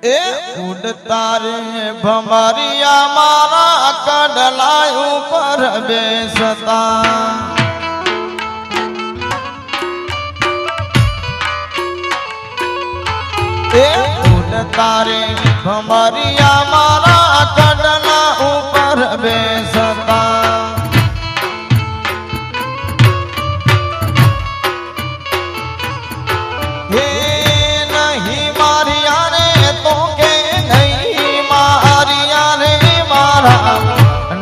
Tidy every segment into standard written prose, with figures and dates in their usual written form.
ए उड़ता रे भमरिया मारा कडला ऊपर बेसता ए उड़ता रे भमरिया मारा कडला ऊपर बेसता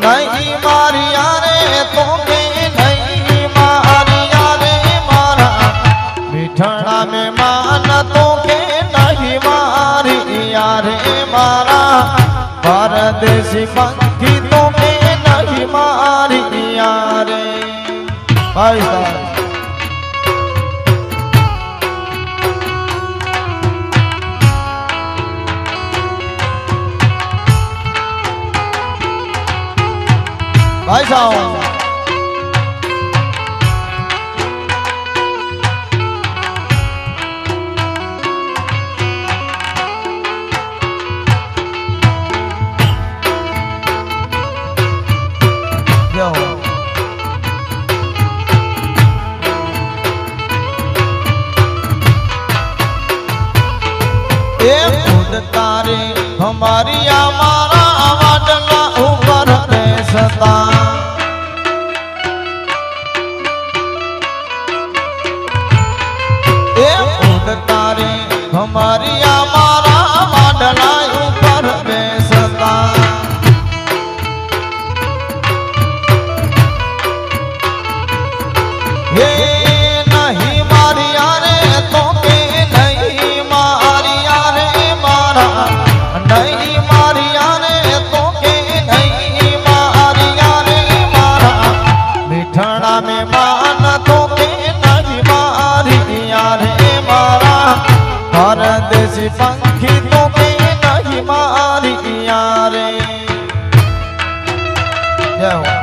नहीं मारिया रे तो के नहीं मारिया रे मारा मिठड़ा में मान तो के नहीं मारिया रे मारा परदेसी पंखी तो के नहीं मारिया रे भाई साहब भाई साहब तारे हमारी हमारा वाडला ऊपर बेसता तारे हमारी हमारा वाडला ऊपर बेसता ये नहीं मारिया रे तो के नहीं मारिया रे मारा नहीं मारिया रे तो के नहीं मारिया रे मारा मिठड़ा में मान तो के नहीं मारिया रे मारा परदेसी पंखी तो के नहीं मारिया रे जय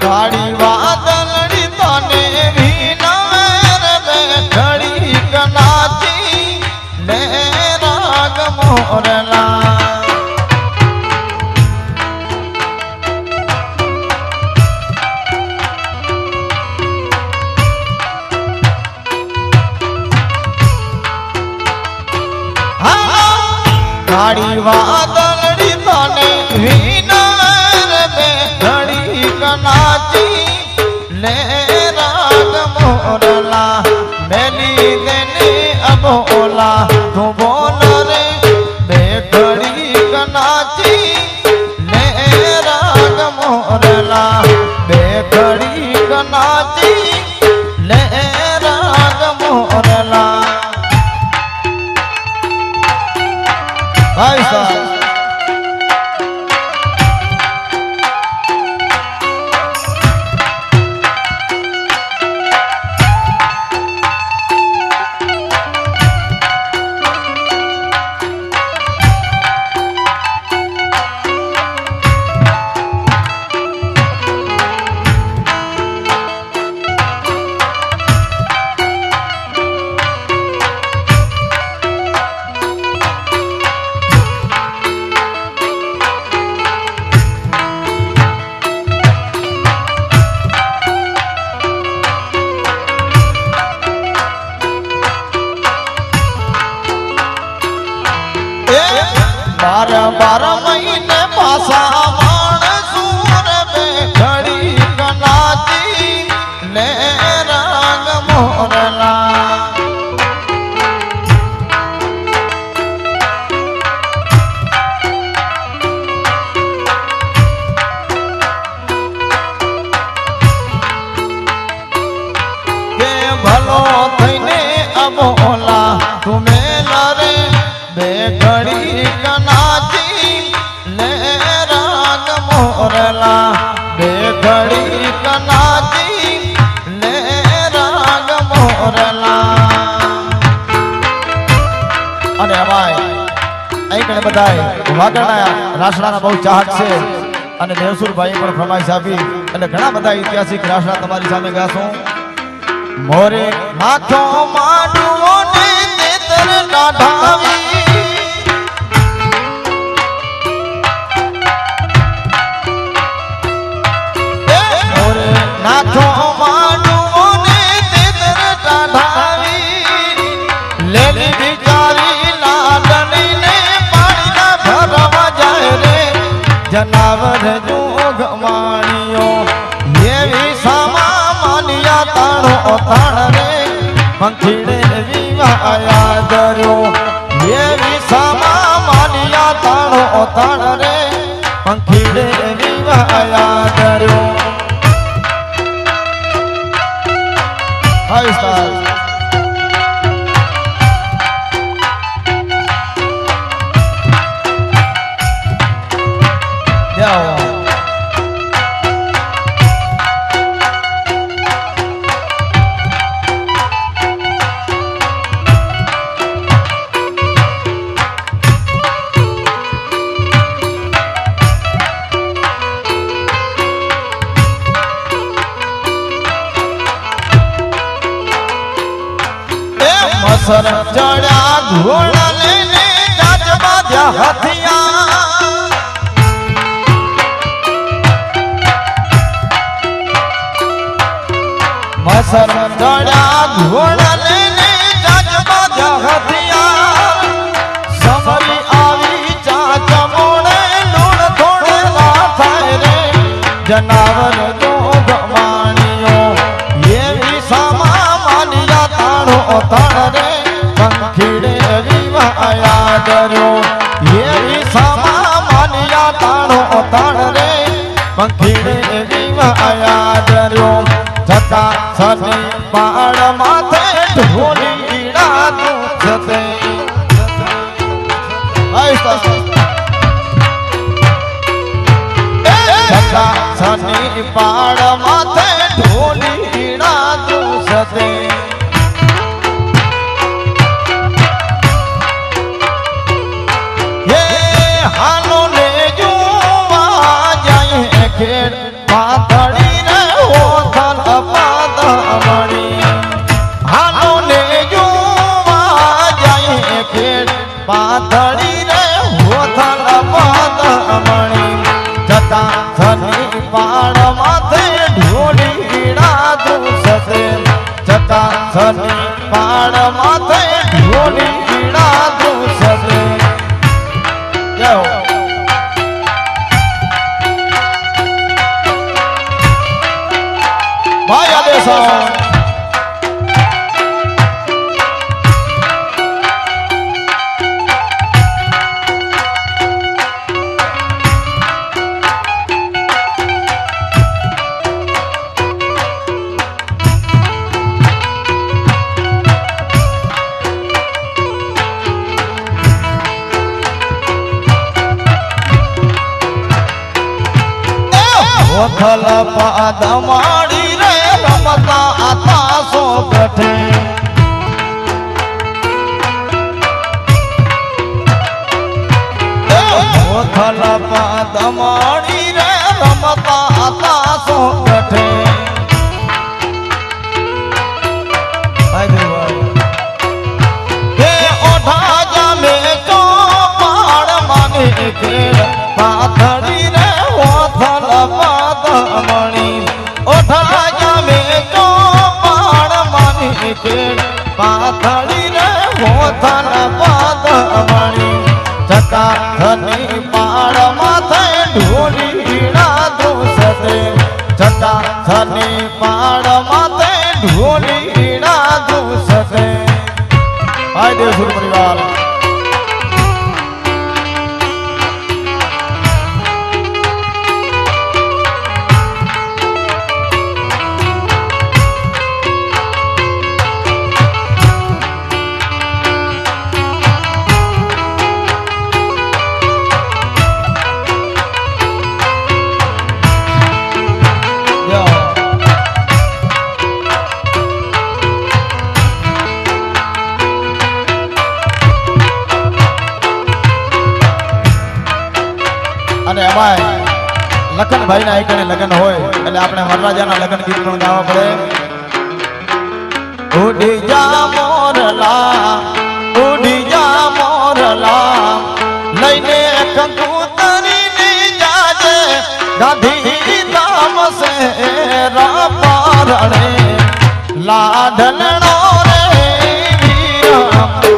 गाड़ी वादलड़ी तने भी नवेर में खड़ी कनाची ले राग मोरला गाड़ी वादलड़ी तने भी नवेर में खड़ी कनाची ले राग मोरला मैली देने अब ओला तू बोल रे बेखड़ी कनाची ले राग मोरला बेखड़ी कनाची ले राग मोरला भाई साहब बारह महीने पासा माण सूर में खड़ी कनाची ले राग मोरला भलो थईने अब ओला तुम्हें બધાય વાગડના રાસડાના બહુ ચાહક છે અને દેવસુરભાઈ પણ ફરમાઈશ આપી અને ઘણા બધા ઐતિહાસિક રાસડા તમારી સામે ગાશું. મોરે નાથો માંડવો ને તેતર કાઢાવી મોરે નાથો માંડવો ને તેતર કાઢાવી લેલી બિચારી લાડની ને પાણીના ભરવા જાય રે જનાવર જોગ માણિયો એવી સામા માનિયા તાણો તાણ રે પંખીડે વિવાયા દર્યો એવી સામા માનિયા તાણો તાણ રે પંખીડે વિવાયા દર્યો. આઈસ્તા જાઓ મસર ચડ્યા ઘોડા લઈને જાજ બાંધ્યા હથિયા મસર ચડ્યા ઘોડા લઈને જાજ બાંધ્યા હથિયા સમરી આવી ચાચ મોડે લૂણ થોડેલા થાય રે જનાવર જોગ માણિયો એવી સામા માનિયા તાણો તાણ રે પંખીડે વિવાયા દર્યો એવી સામા માનિયા તાણો તાણ રે પંખીડે વિવાયા દર્યો. જતા સની પાડ માથે ઢોલી ઈડાતું જતે જતા સની પાડ માથે ઢોલી ઈડાતું જતે ખેડ પાથડી રે હોથલ પાદમણી હાલો ને જોવા જાય ખેડ પાથડી રે હોથલ પાદમણી જતા ધની પાડ માથે ઢોલી ઈડાતું સતે જતા ધની પાડ માથે ઢોલી ઈડાતું સતે. જાઓ ભાઈ આદેશો હોથલ પાદમાડી રે રમતા આતા સો ગઠે હોથલ પાદમાડી રે રમતા આતા સો ગઠે હે ઓઢા જામે ચો પાડ માને ખેડ પાથડી રે હોથલ પાદમણી ઓઠા જામે તો પાડ માની ખેડ પાથડી રે હોથલ પાદમણી જતા ધની પાડ માથે ઢોલી ઈડાતું સતે જતા ધની પાડ માથે ઢોલી ઈડાતું સતે. ભાઈ દેવસુર પરિવાર અને એમાંય લખનભાઈ ના એકને લગ્ન હોય એટલે આપણે વરરાજાના લગ્ન ગીત પણ ગાવા પડે. ઉડી જા મોરલા, ઉડી જા મોરલા, લઈને કંકુતરીને જાજે ગાંધી ધામ સે રાપારણે લાડલણો રે વીર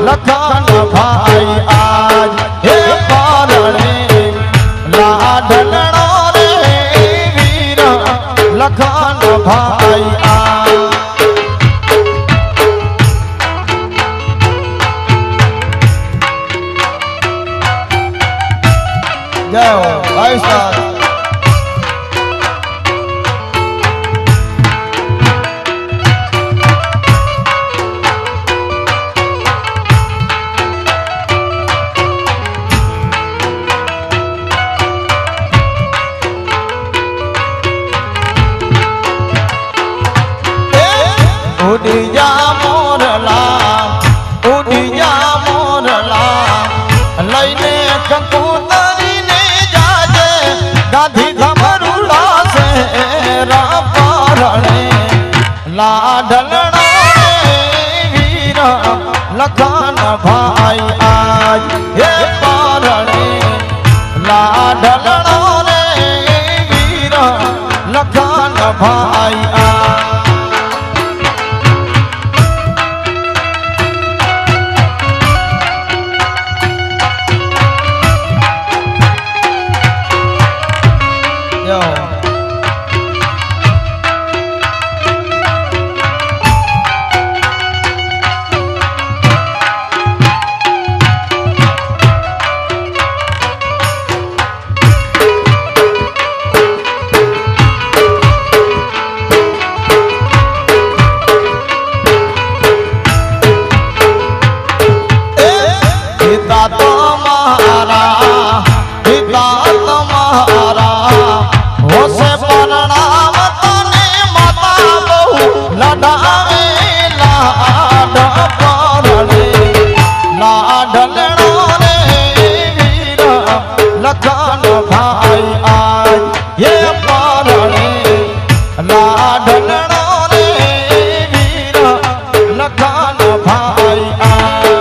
લખન ભાઈ આજ હે પારણે લાડલણો રે વીર લખન ભાઈ આજ. જય હો ભાઈ સાહેબ. ઉડી જા મોરલા, ઉડી જા મોરલા, લઈને કંકુતરીને જાજે ગાંધી ધમરુલા સે રાપારણે લાડલણો રે વીર લખન ભાઈ આજ હે પારણે લાડલણો રે વીર લખન ભાઈ આજ. લખન ભાઈ આજ હે પારણે લાડલણો રે વીર લખન ભાઈ આજ.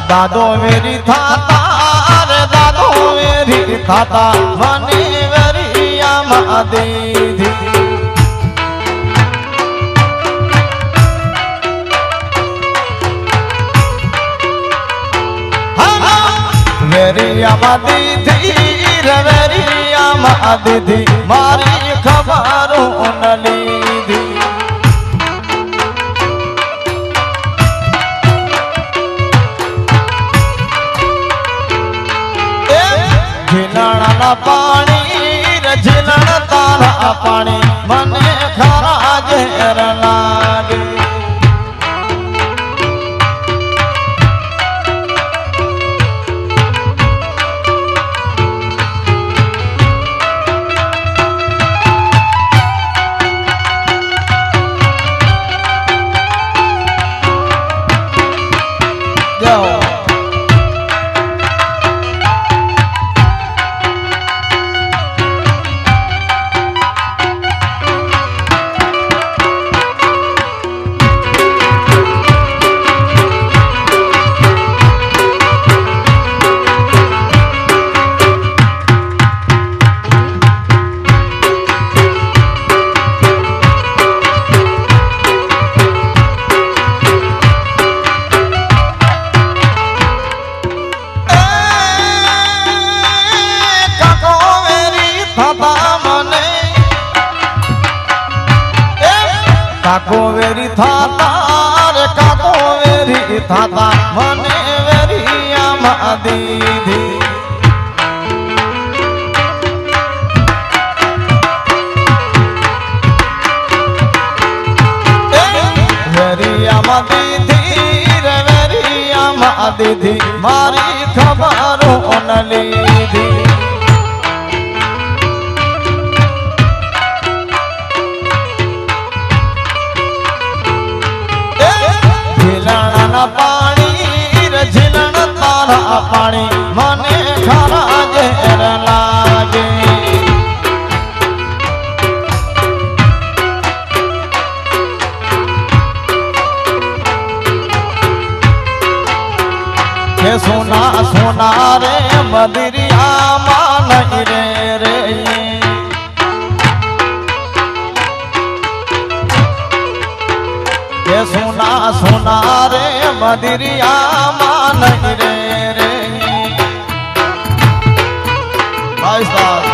દાદો વેરી થાતા રે દાદો વેરી થાતા મને વેરિયામાં દીધી. વેરિયામાં દીધી રે વેરિયામાં દીધી મારી ખબરો ન લીધી. ઝીલણના પાણી રે ઝીલણ તારા પાણી મને ખરા ઝેર લાગે. કાકો વેરી થાતા રે કાકો વેરી થાતા મને વેરી આમાં દીધી વેરિયામાં દીધી રે વેરિયામાં દીધી મારી ખબરો ન લીધી ઝીલણના પાણી રે ઝીલણ તારા પાણી મને ખરા ઝેર લાગે સોના સોના રે મદિરિયામાં નહીં રે રે સોના સોના રે મદિરિયામાં નહીં રે ભાઈ સાહેબ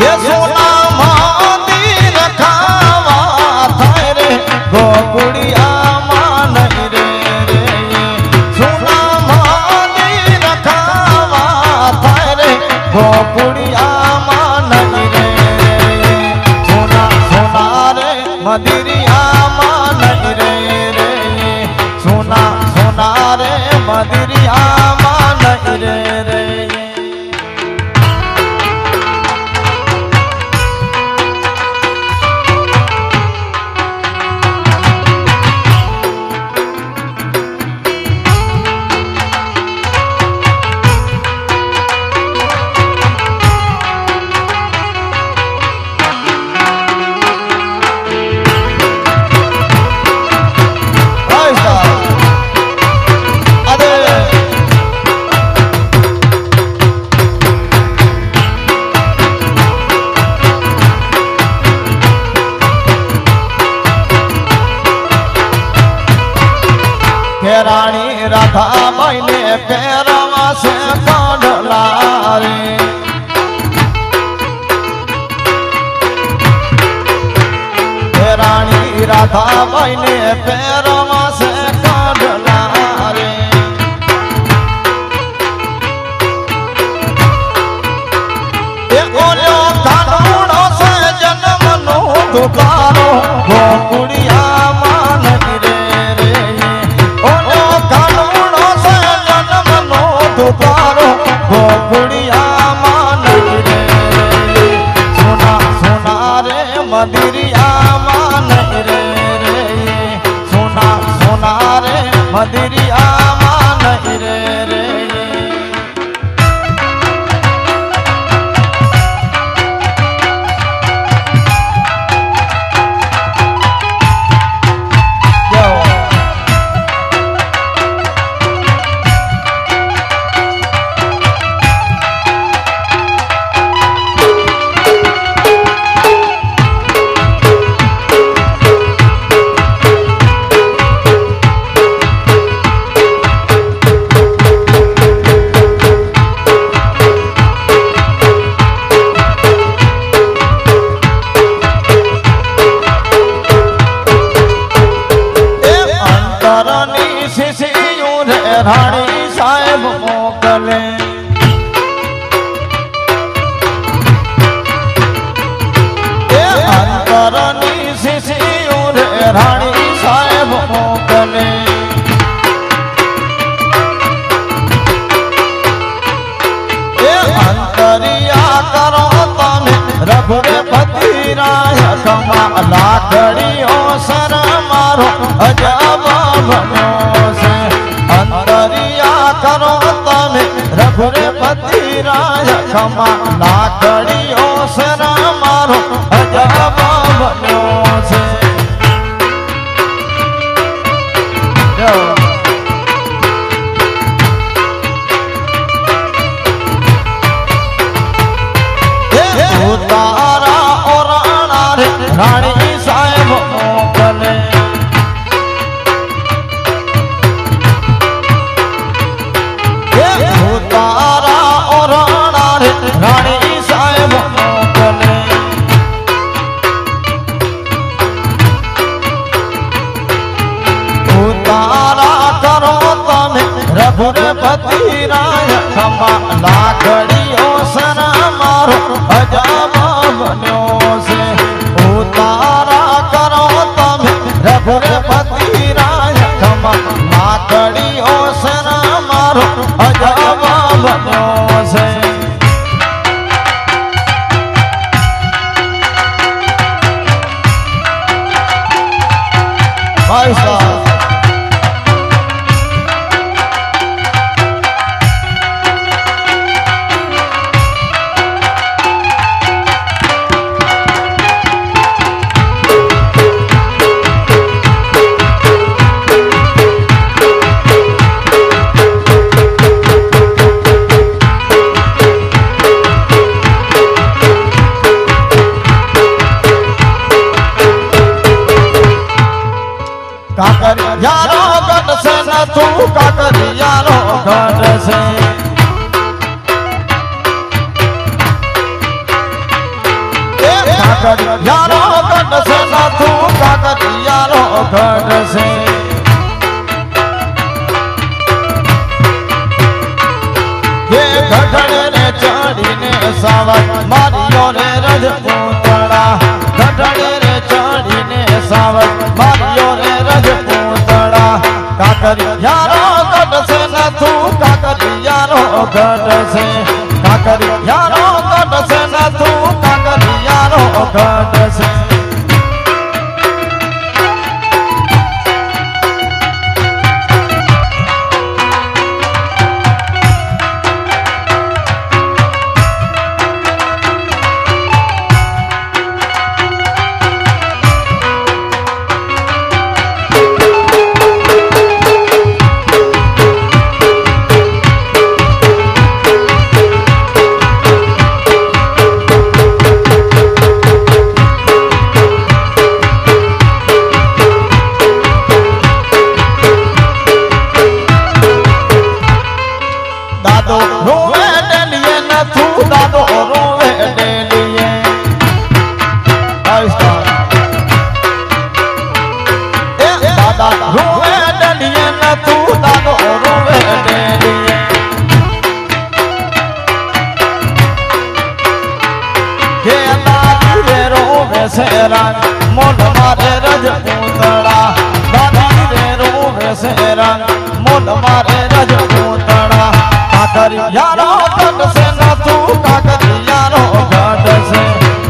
એ સોના મંદિર ખાવા થાય રે ગોકુળિયામાં નહીં રે ગોકુળિયામાં નહીં રે સોના સોના રે મદિરિયામાં નહીં રે સોના સોના રે મદિરિયામાં નહીં રે રાણી રાધાબાઈ ને પહેરવા છે કાઢલા રે રાણી રાધાબાઈ ને પહેરવા છે કાઢલા રે એ ઓલ્યો કાનુડો છે જન્મનો તુકારો ગોકુળિયામાં નહીં રે તુકારો ગોકુળિયામાં નહીં રે સોના સોના રે મદિરિયામાં નહીં રે સોના સોના રે મદિરિયામાં નહીં રે રાણી સાહેબ મોકલે એ અંતરની શિશિયો રે રાણી સાહેબ મોકલે એ અંતરિયા કરો તમે રઘુરે પતિરાય કમા લાકડીઓ સર મારો અજબ બન્યો છે અંતરિયા કરો તમે રઘુરે પતિરાય ખમા લાકડીઓ સર મારો અજબ બન્યો છે તારા ઓરાણા રે રાણી સાહેબ મોકલે તારા ઓરાણા રે રાણી સાહેબ મોકલે પતિ રાય ખમા લાકડીઓ સરા મારો અજાબ બન્યો છે ઉતારા કરો તમે રઘુપતિ રાય ખમા લાકડીઓ સરા મારો અજાબ બન્યો છે ભાઈ સાહેબ કાકરિયાનો ગઢ છે ને તું કાકરિયાનો ગઢ છે કાકરિયાનો ગઢ છે ને તું કાકરિયાનો ગઢ છે એ ગઢડે ને ચડીને સાવર માર્યો ને રજપૂતળા ગઢડે ને ચડીને સાવર માર્યો ને રજપૂતળા કાકરિયાનો ગઢ છે ને તું કાકરિયાનો ગઢ છે કાકરિયાનો ગઢ છે ને તું કાકરિયાનો ગઢ છે દાદો રોવે ડેલીએ ને તું દાદો રોવે ડેલીએ એ દાદા રોવે ડેલીએ ને તું દાદો રોવે ડેલીએ કે દાદી રે રોવે શેરાન મોન મારે રજપૂતળા દાદી રે રોવે શેરાન મોન મારે રજપૂતળા કાકરિયાનો ગઢ છે ને તું કાકરિયાનો ગઢ છે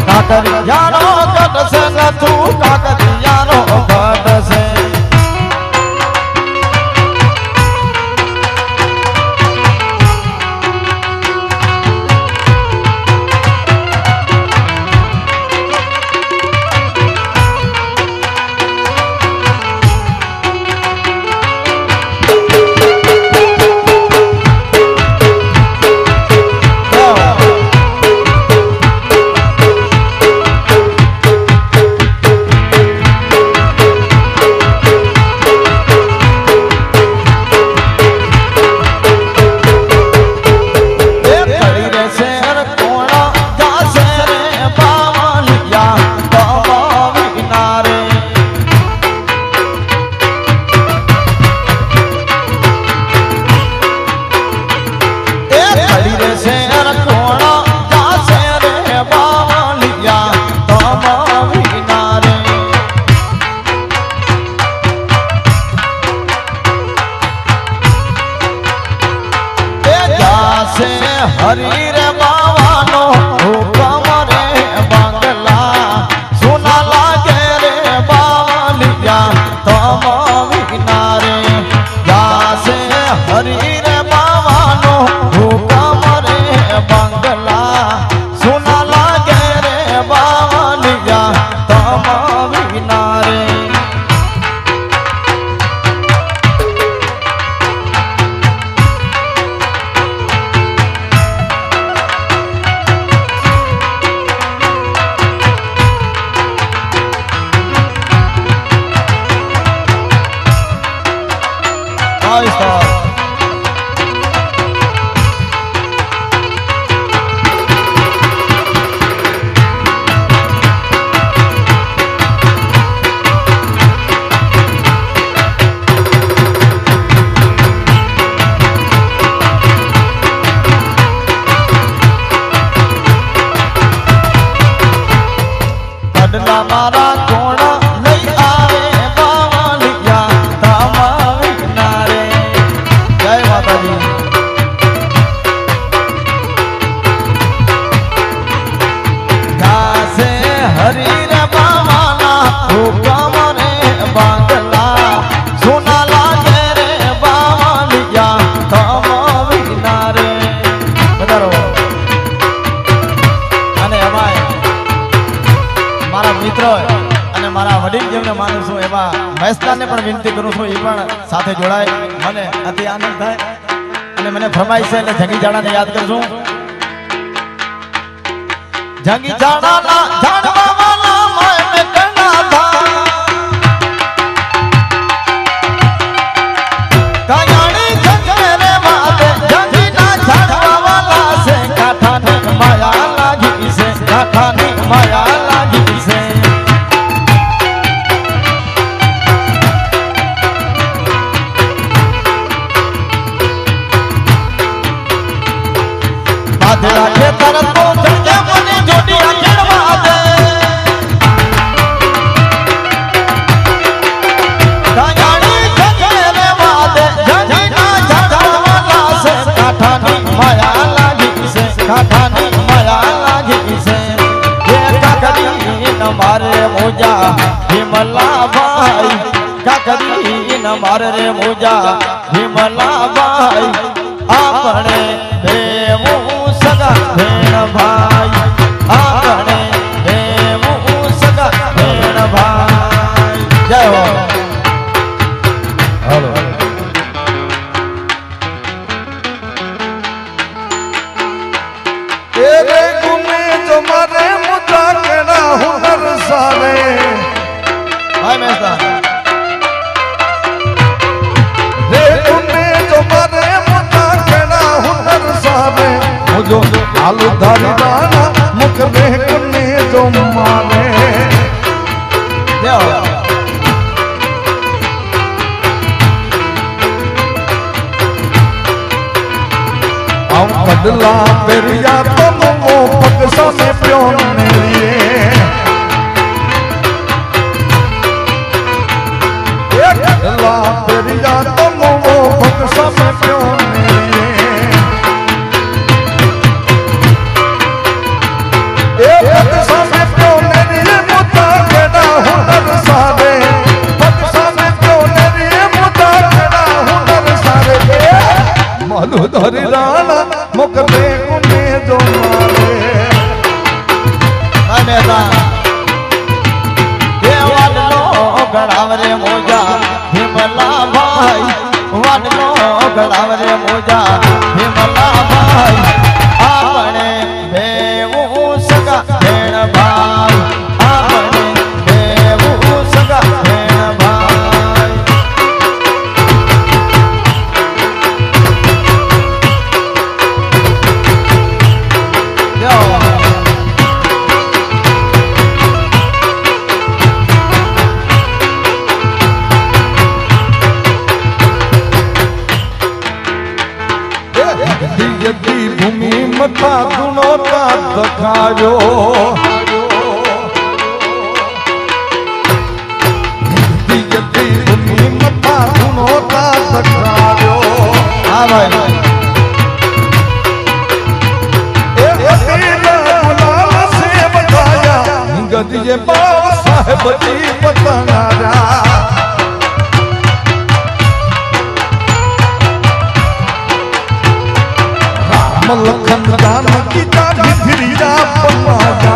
કાકરિયાનો ગઢ છે ને તું કાકરિયાનો ગઢ છે હરી રે બાવાનો હુકમ રે બંગલા સુના લાગે રે બાવલિયા તમ વિના રે જાસે હરી રે બાવાનો હુકમ રે બંગલા સુના લાગે રે બાવલિયા તમ વિના રે મહેશલાલને પણ વિનંતી કરું છું એ પણ સાથે જોડાય મને અતિ આનંદ થાય અને મને ફરમાઈશ છે એટલે જંગી જાડાને યાદ કરશું જંગી જાડાના જાણવા વાલા માય મે કના થા કાયાણી જંગરે માતે જંગી ના જાણવા વાલા સે કાઠાની માયા લાગી છે કાઠાની માયા લાગી છે બાધરા ખેતર તો જંગે મને જોડિયા ખેડવા દે કાયાણી જંગરે માતે જંગી ના જાણવા વાલા સે કાઠાની માયા લાગી છે કાઠાની માયા લાગી છે મારે મોજા વિમલા ભાઈ કાકરી ન મારે રે મોજા વિમલા ભાઈ આપણે દેવું સગા ભેણ ભાઈ આપણે દેવું સગા ભેણ ભાઈ જય હો હાલો तेरे गुमे तुम्हारे मुद्दा केड़ा हुनर सारे भाई मेहता रे गुमे तुम्हारे मुद्दा केड़ा हुनर सारे मुझो आलू धारी दाना मुख में कुन्ने जो मारे जय हो हम कदला पेरिया तुम वो पगसा में प्योन लिए कदला पेरिया तुम वो पगसा में प्योन लिए पगसा में प्योन लिए मुद्दा केड़ा हुनर सारे पगसा में प्योन लिए मुद्दा केड़ा हुनर सारे मालू धरी राणा मुख में कुने जो मारे भाई मेहता ये वालो गड़ावरे मोजा हिमला भाई वालो गड़ावरे मोजा हिमला भाई आपने बेवू सगा भेण भाई आपने बेवू सगा भेण भाई यो यदि भूमि मथा गुणो का दखायो यदि भूमि मथा गुणो का दखायो हाँ भाई से बताया गदिए बाबा साहेब जी पतंगारा मलखन दान की दादी फिरीरा बनाया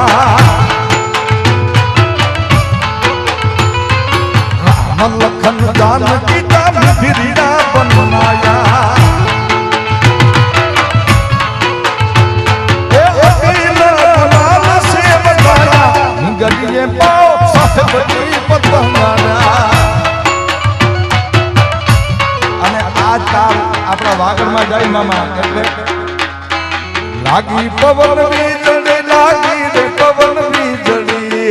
मलखन दान की दादी फिरीरा बनाया से बताया गलिए पाओ साहेब जी पतंगारा અને આ તાલ આપણા વાગડમાં જાય મામા એટલે लागी पवन बीजड़ी लागी रे पवन बीजड़ी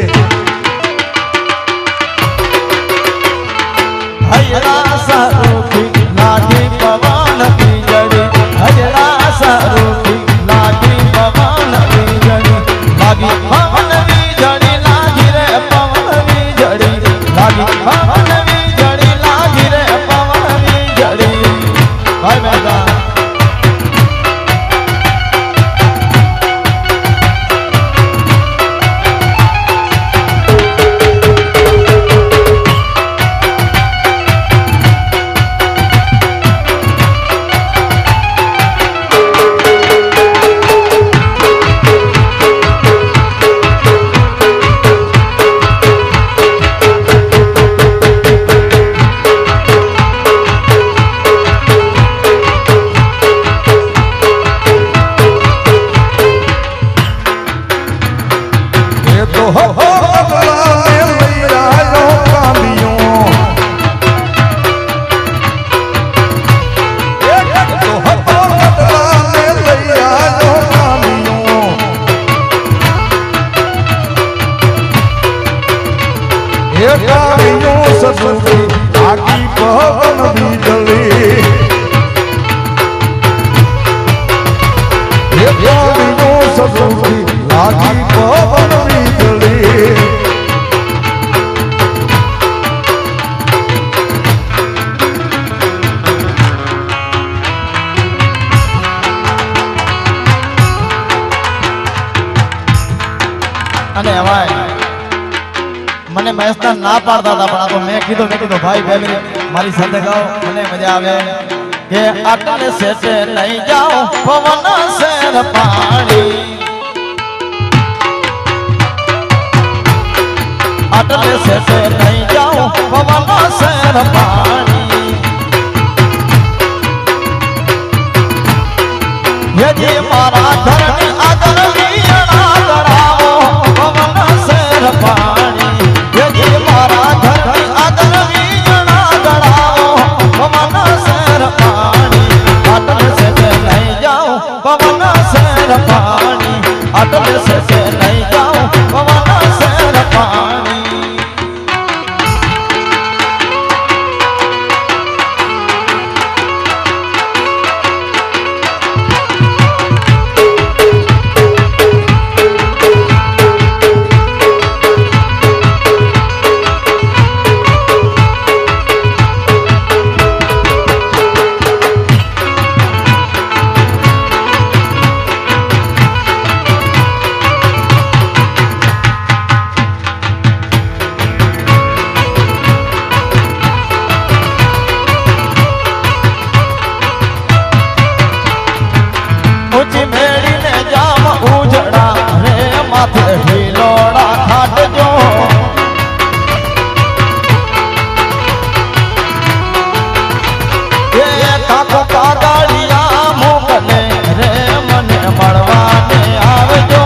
हजरा सारूखी लागी पवन बीजड़ी हजरा सारूखी लागी पवन बीजड़ी लागी पवन बीजड़ी लागी रे पवन बीजड़ी लागी पवन बीजड़ी लागी रे पवन बीजड़ी भाई मेहता સદુખી લાગી પવન વીજળી અને હવે મને મહેશના ના પાડતા હતા પણ આ તો મેં કીધું ભાઈ ફેમિલી મારી સાથે ગાઓ મને મજા આવે કે આટલે સેટે લઈ જાઓ પવન શેર પાણી આટલે સેટે લઈ જાઓ પવન શેર પાણી યજી મારા ઘરની આગળ વીણા કરાવો પવન શેર પાણી યજી મારા ઘરની આગળ વીણા કરાવો પવન શેર પાણી આટલે સેટે લઈ જાઓ પવન શેર પાણી આટલે સેટે લઈ જાઓ પવન શેર પાણી ઊંચી મેળીને જામ ઉજડા રે માથે હિલોડા ખાટજો એ કાકો કાગળિયા મોકલે રે મને મળવાને આવજો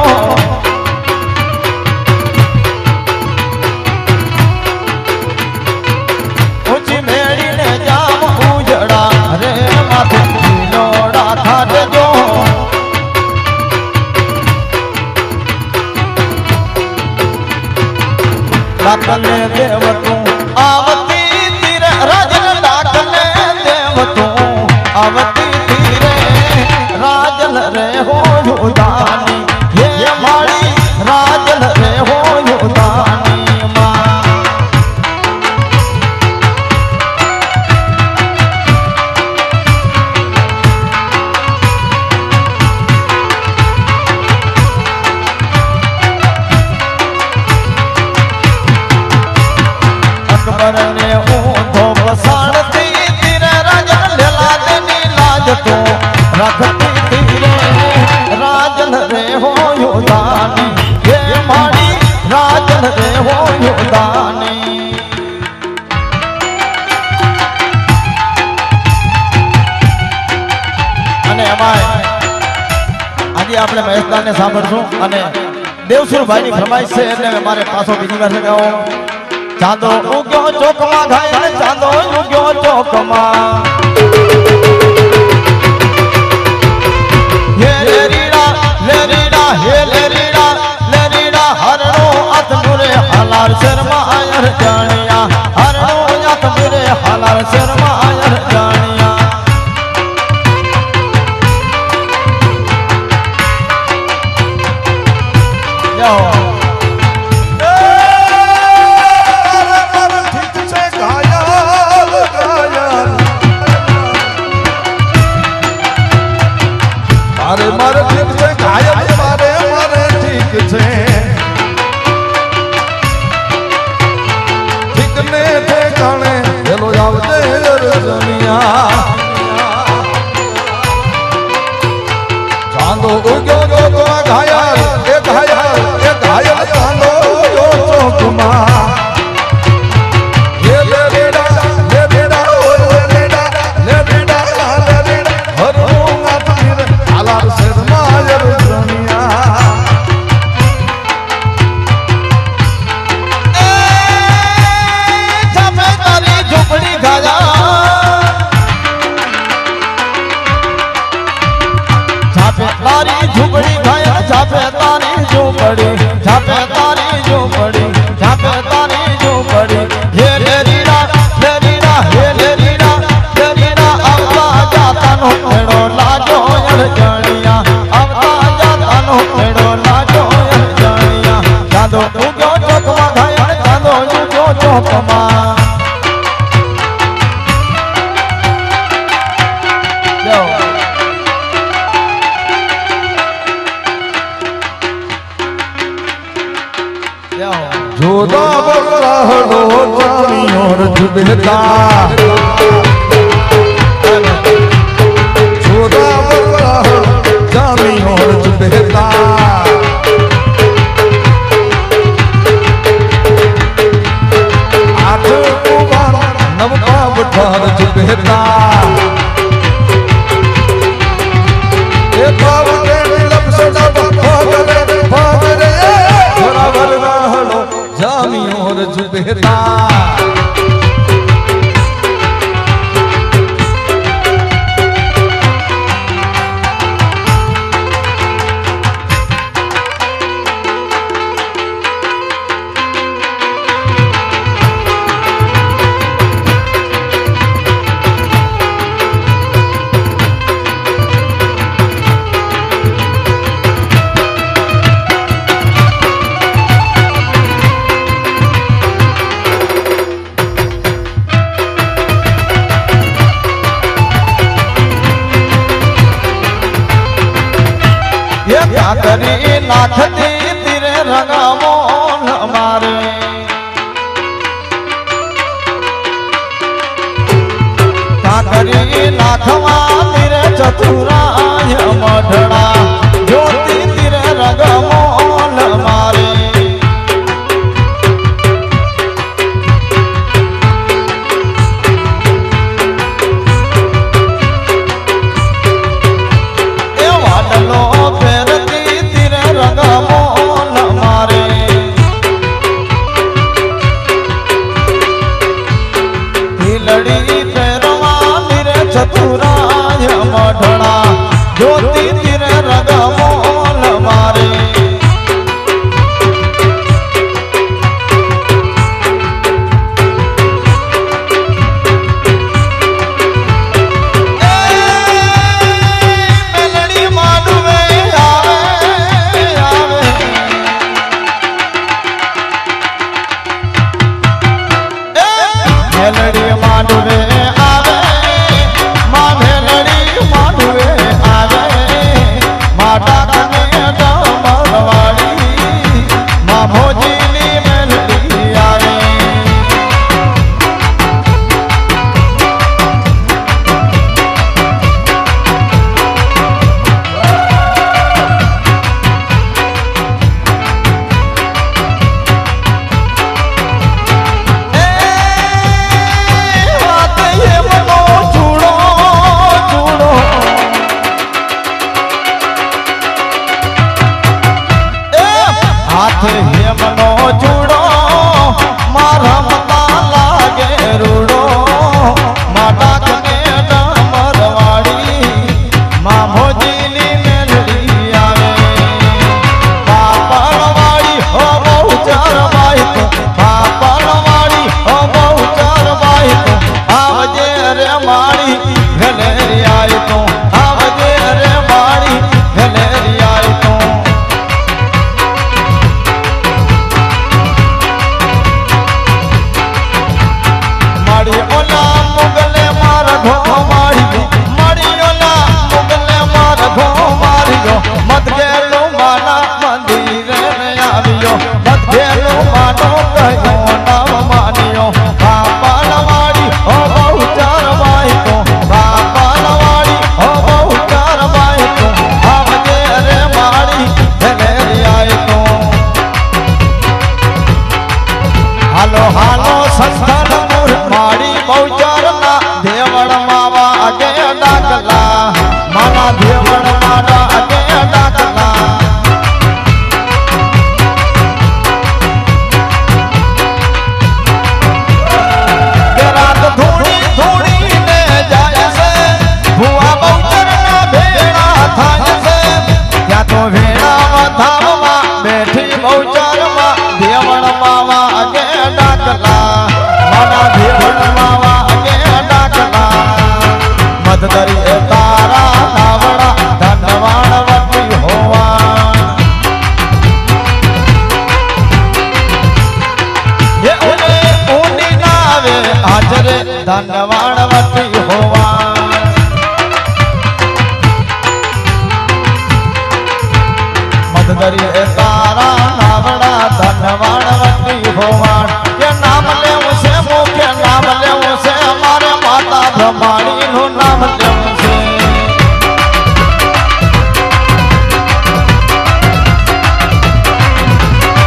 ઊંચી મેળીને જામ ઉજડા રે માથે હિલોડા ખાટજો ડાકલે દેવ તું આવતી તીરે રાજન ડાકલે દેવ તું આવતી તીરે રાજલ રે હો યુદાની હે માળી રાજલ રે હો યુદાની માં અકબરને ઊંધો વસાણતી તીરે રાજન લેલા દેની લાજ તો રાખતી તીરે રાજન રે હો યુદાની હે માળી રાજન રે હો યુદાની અને એમાંય આજે આપણે મહેશદાને સાંભળશું અને દેવસુરભાઈની ફરમાઈશ છે એટલે મારે પાછો બીજી વાર ગાવો ચાંદો ઉગ્યો ચોકમાં ઘાયલ ચાંદો ઉગ્યો ચોકમાં હે લેરીડા હે લેરીડા હરણો આત્મુરે હાલાર શર્મા આયર જાણિયા હરણો આત્મુરે હાલાર શર્મા આયર જાણિયા જાઓ મારે ઠીક છે ઘાયલ મારે ઠીક છે ઠીક ને ઠેકાણે પેલો આવજે અરજણિયા ચાંદો ઉગ્યો ચોકમાં ઘાયલ ચાંદો ઉગ્યો ચોકમાં તારી ઝૂંપડી ઘાયલ છાપે તારી ઝૂંપડી છાપે તારી ઝૂંપડી છાપે તારી ઝૂંપડી હે લેરીડા આવતા જાતાનો ખેડો લાજો અડચણિયા આવતા જાતાનો जोदावर रहलो जानियो जुबेदा जोदावर रहलो जानियो जुबेदा आठ कुमार नवका बठार जुबेदा ए पावने लपसना भागरे जोदावर रहलो जानियो जुबेदा करी नाथती तेरे रंगामो हमारे करी नाथवा तेरे चतुराय मढ़ड़ा ज्योति तेरे रंगामो हमारे चतुराय मढ़ड़ा ज्योति तेरे रंगमोल मारे मेलड़ी माडुवे आवे आवे मेलड़ी माडुवे हेमनो जुड़ो मारा मता लागे रूड़ो माता कने डमरवाड़ी मां भोजीली मेलड़ी आवे पापड़वाड़ी हो बहुचार बाई तो पापड़वाड़ी हो बहुचार बाई तो आवजे रे माड़ी घलेरी आई तो आवजे रे माड़ी घलेरी आई तो ओला मुगले मार घो मारियो मारी ओला मुगले मार घो मारियो मत गेलो माना मंदिर में आवियो मत गेलो मानो कहो नाम मानियो बापा लवाड़ी ओ बहुचार बाई तो बापा लवाड़ी ओ बहुचार बाई तो आवजे रे माड़ी घलेरी आई तो हालो हालो संस्थान माड़ी बहुचार ना देवड़ मावा आगे डाकला माना देवड़ मारा आगे डाकला रात धूड़ी धूड़ी ने जाए से भुआ बहुचार ना भेड़ा थाय से क्या तो भेड़ा धावा बैठी बहुचार मा देवड़ मावा आगे डाकला माना देवड़ मावा आगे डाकला मददरी तारा नावड़ा धनवाण वटी होवा ये ऊनी नावे हाजरे धनवाण वटी होवा मददरी तारा नावड़ा धनवाण वटी ખોવાણ કે નામ લેવું છે મુખે નામ લેવું છે અમારે માતા બ્રહ્માણીનું નામ લેવું છે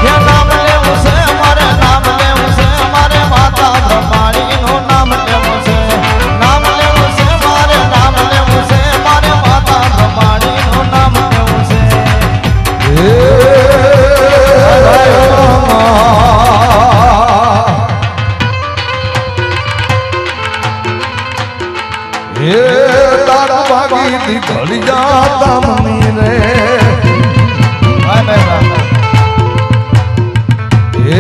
કે નામ લેવું છે અમારે નામ લેવું છે અમારે માતા બ્રહ્માણીનું નામ લેવું છે નામ લેવું છે મારે નામ લેવું છે મારે માતા બ્રહ્માણીનું નામ લેવું છે હે તારા ભાગી દી ઘડિયા તમની રે હે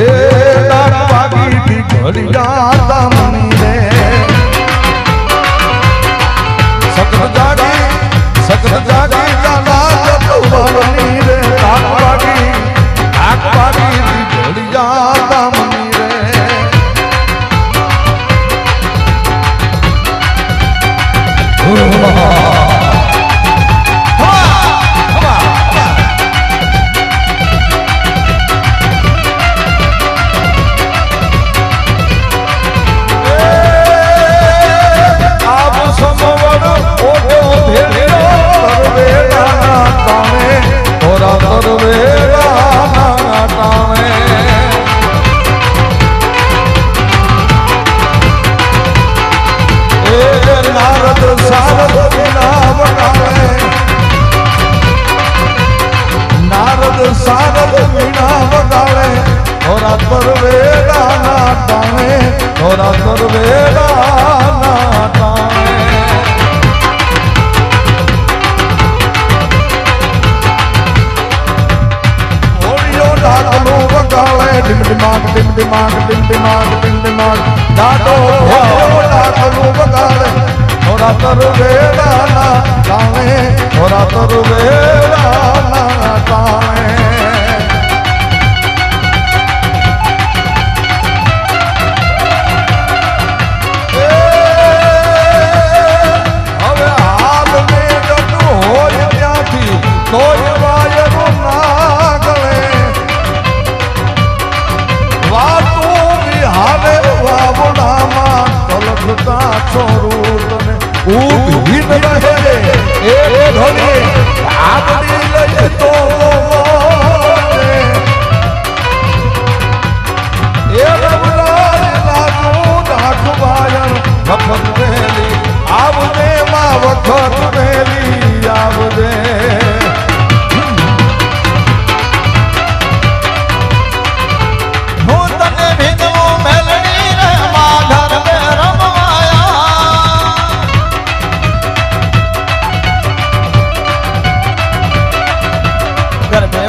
તારા ભાગી દી ઘડિયા તમની રે સકત જાગી જાના જતુવરની રે તારા ભાગી દી ઘડિયા તમની રે સારદ મીણા વગાડે થોડા તરવેડા ના ટાણે થોડા તરવેડા ના ટાણે હોળીઓ ડાકનું વગાડે ડિમડિમાગ ડિમડિમાગ ડિમડિમાગ ડિમડિમાગ ડાડો હોળીઓ ડાકનું વગાડે થોડા તરવેડા ના ટાણે થોડા તરવેડા ના ટાણે કોઈ વાયરો ના ગળે વાતું વિહારે વાવડામાં તલખતા છોરું તને ઉભીન રહે એ ઘડી આગળી લઈ તો એ રબરાય લાગુ નાખ વાયર વખત વેલી આવને માં વખત વેલી આવજે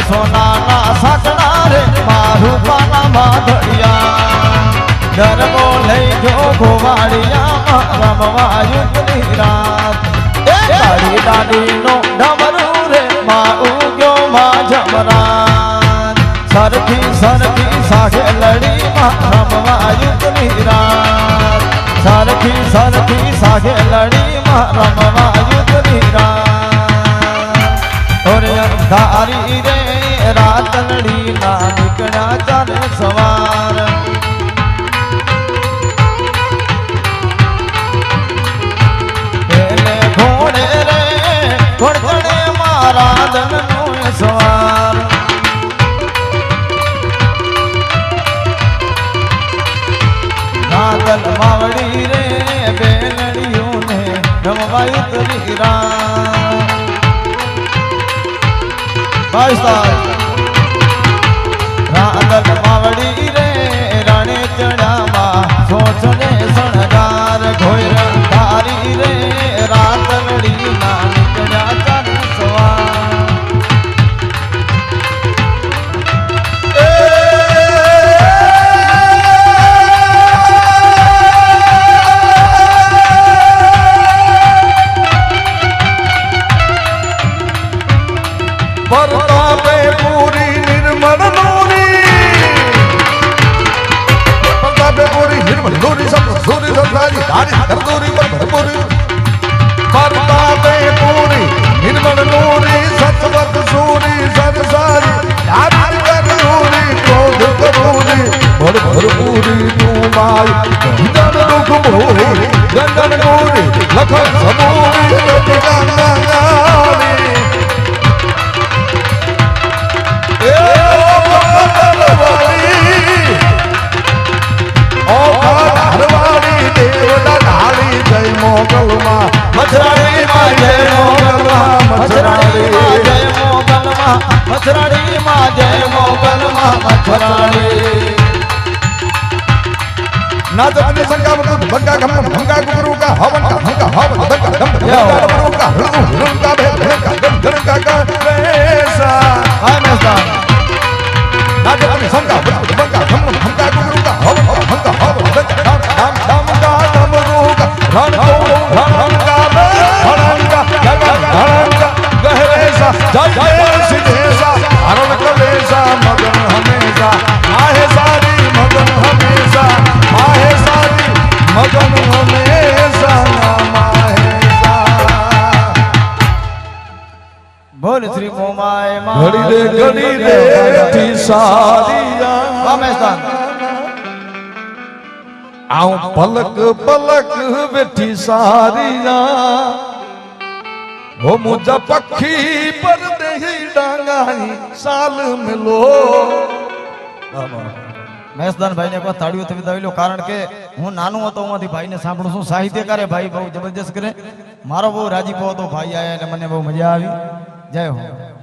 સોનાના સાકડા રે મારું પાના માધડિયા ગરબો લઈ ગયો ગોવાળિયા રમવા યુગની રાત એ કાળી દાડીનો ડમરું રે માં ઉગ્યો માં જમરાત સરખી સરખી સાગે લડી માં રમવા યુગની રાત સરખી સરખી સાગે લડી માં રમવા યુગની રાત ઓરે અંધારી રે રાત લડી ના નીકળ્યા ચાલે સવાર એને ઘોડે રે ઘોડે મારા દનનો સવાર નાદલ માવડી રે બેલડીઓને રમવાયું તરી રાંદલ માવડી રે રાણે ચડામાં સોચને શણગાર ઘોર તારી રે રાતલડી ના નીકળ્યા ચાર સવાર પરતાપે પૂરી નિર્મળ નૂરી પરતાપે પૂરી નિર્મળ નૂરી સબ સૂરી સદારી ધારી કરદૂરી પર ભરપૂરી પરતાપે પૂરી નિર્મળ નૂરી સતવત સૂરી સદસારી ધારી કરદૂરી ક્રોધ કરૂરી મથરાણી માં જય મોગલ માં મથરાણી नाच अपने संगा भंगा गम भंगा गुरु का हवन का भंगा हवन भंगा गम गुरु का हृदय का भेद का वैसा हाय मेस्तान नाच अपने संगा भंगा गम भंगा गुरु का हवन भंगा हवन भंगा नाम नाम का डमरू का रण का गहरेसा जय सिद्धेसा हरण कलेसा मगन हमेशा आहे सारी मगन हमेशा आहे सारी मगन हमेशा माहेसा બોલ શ્રી મોમાય માં ઘડી રે થી સારિયા હા મેસ્તાન આઉં પલક પલક બેઠી સારિયા हो मुझा पक्षी पर दही डांगाई साल मिलो મહેશદાન ભાઈને કોઈ તાળીઓ તમે દઈ લો કારણ કે હું નાનો હતો ઉમાંથી ભાઈને સાંભળું છું સાહિત્યકારે ભાઈ બહુ જબરજસ્ત કરે મારો બહુ રાજીપો હતો ભાઈ આયા અને મને બહુ મજા આવી જય હો